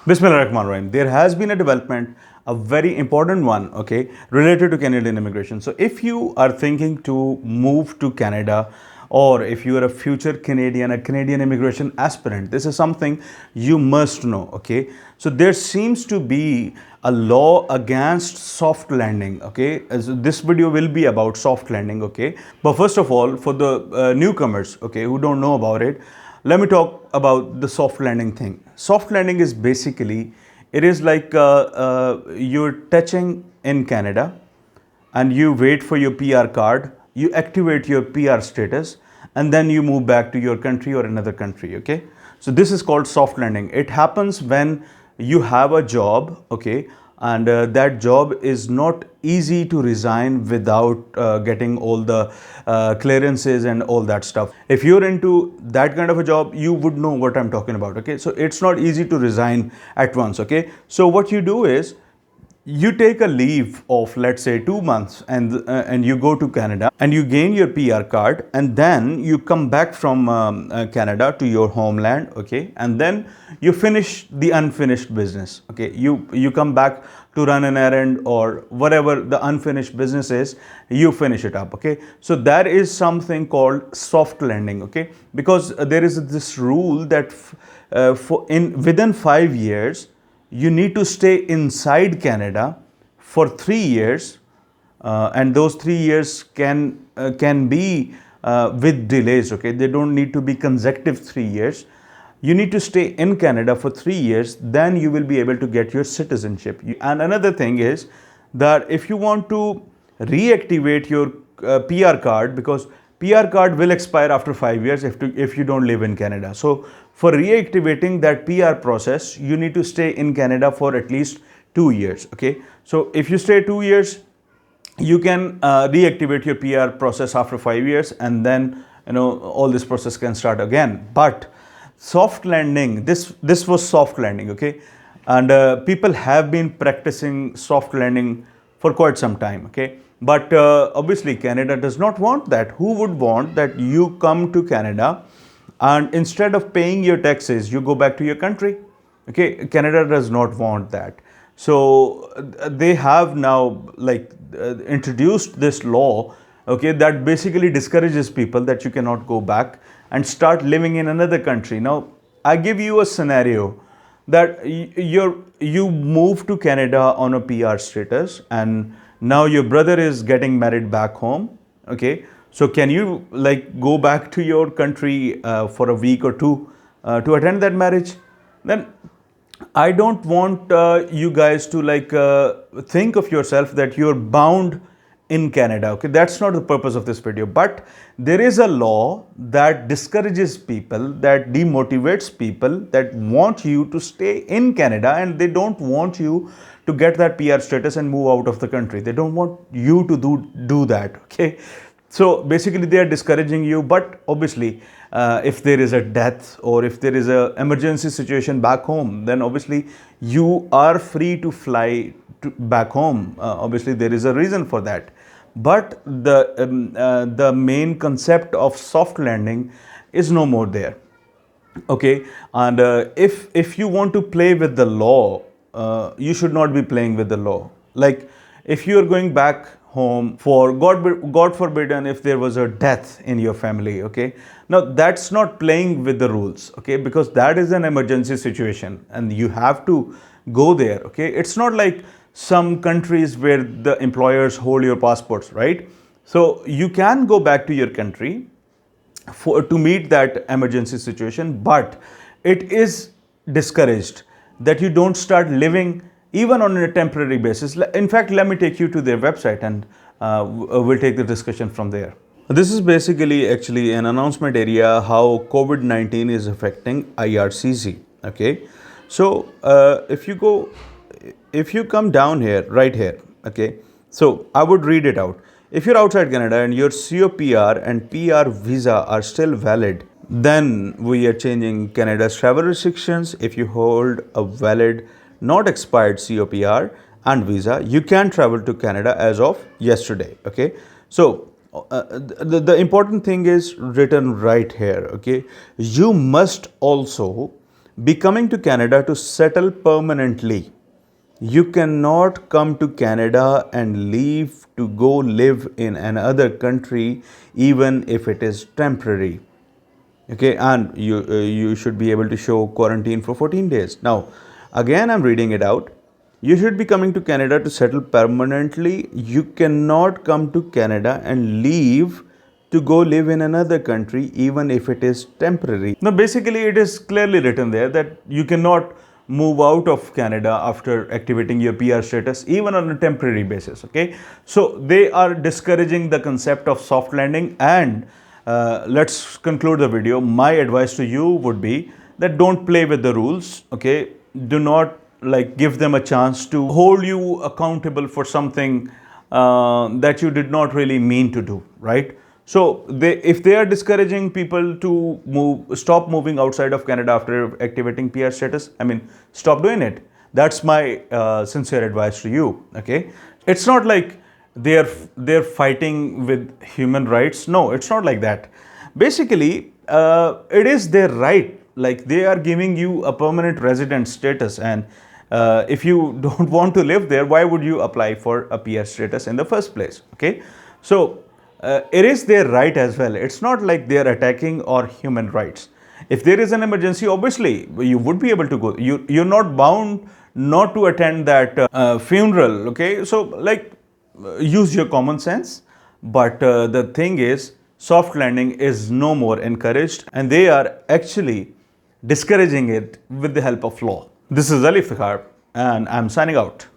Bismillahirrahmanirrahim. There has been a development, a very important one, okay, related to Canadian immigration. So, if you are thinking to move to Canada, or if you are a future Canadian, a Canadian immigration aspirant, this is something you must know, okay. So, there seems to be a law against soft landing, okay. As this video will be about soft landing, okay. But first of all, for the newcomers, okay, who don't know about it, let me talk about the soft landing thing. Soft landing is basically, it is like you're touching in Canada and you wait for your PR card, you activate your PR status, and then you move back to your country or another country, okay? So this is called soft landing. It happens when you have a job, okay, and that job is not easy to resign without getting all the clearances and all that stuff. If you're into that kind of a job, you would know what I'm talking about, okay? So it's not easy to resign at once, okay? So what you do is, you take a leave of, let's say, 2 months, and you go to Canada and you gain your PR card, and then you come back from Canada to your homeland, okay, and then you finish the unfinished business, okay. You come back to run an errand or whatever the unfinished business is, you finish it up, okay. So that is something called soft landing, okay, because there is this rule that within 5 years you need to stay inside Canada for 3 years, and those 3 years can be with delays. Okay, they don't need to be consecutive 3 years. You need to stay in Canada for 3 years, then you will be able to get your citizenship. And another thing is that if you want to reactivate your PR card, because PR card will expire after 5 years if you don't live in Canada. So for reactivating that PR process, you need to stay in Canada for at least 2 years. Okay. So if you stay 2 years, you can reactivate your PR process after 5 years, and then all this process can start again. But soft landing, this was soft landing, okay, and people have been practicing soft landing for quite some time, okay. But obviously Canada does not want that. Who would want that you come to Canada and instead of paying your taxes, you go back to your country? Okay, Canada does not want that. So they have now introduced this law, okay, that basically discourages people that you cannot go back and start living in another country. Now, I give you a scenario that you move to Canada on a PR status, and now your brother is getting married back home, okay. So can you go back to your country for a week or two to attend that marriage? Then I don't want you guys to think of yourself that you're bound in Canada, okay. That's not the purpose of this video. But there is a law that discourages people, that demotivates people, that want you to stay in Canada, and they don't want you to get that PR status and move out of the country. They don't want you to do that, okay. So basically they are discouraging you. But obviously if there is a death or if there is a emergency situation back home, then obviously you are free to fly back home. Obviously there is a reason for that. But the main concept of soft landing is no more there, okay. And if you want to play with the law, you should not be playing with the law. Like, if you are going back home for God forbidden, if there was a death in your family, okay, now that's not playing with the rules, okay, because that is an emergency situation and you have to go there, okay. It's not like some countries where the employers hold your passports, right? So you can go back to your country to meet that emergency situation, but it is discouraged that you don't start living even on a temporary basis. In fact, let me take you to their website, and we'll take the discussion from there. This is basically actually an announcement area how COVID-19 is affecting IRCC, okay. So if you come down here, right here, okay, so I would read it out. If you're outside Canada and your COPR and PR visa are still valid, then we are changing Canada's travel restrictions. If you hold a valid, not expired COPR and visa, you can travel to Canada as of yesterday, okay. So the important thing is written right here, okay. You must also be coming to Canada to settle permanently. You cannot come to Canada and leave to go live in another country even if it is temporary. Okay, and you should be able to show quarantine for 14 days. Now, again, I'm reading it out. You should be coming to Canada to settle permanently. You cannot come to Canada and leave to go live in another country even if it is temporary. Now, basically, it is clearly written there that you cannot move out of Canada after activating your PR status even on a temporary basis. Okay, so they are discouraging the concept of soft landing. And let's conclude the video. My advice to you would be that don't play with the rules. Okay, do not like give them a chance to hold you accountable for something that you did not really mean to do, right? So if they are discouraging people to stop moving outside of Canada after activating PR status, I mean, stop doing it. That's my sincere advice to you. Okay, it's not like they're fighting with human rights. No, it's not like that. Basically, it is their right. Like, they are giving you a permanent resident status, and if you don't want to live there, why would you apply for a PR status in the first place? Okay, so it is their right as well. It's not like they are attacking our human rights. If there is an emergency, obviously you would be able to go. You're not bound not to attend that funeral. Okay, so like use your common sense. But the thing is, soft landing is no more encouraged, and they are actually discouraging it with the help of law. This is Ali Fikhar, and I'm signing out.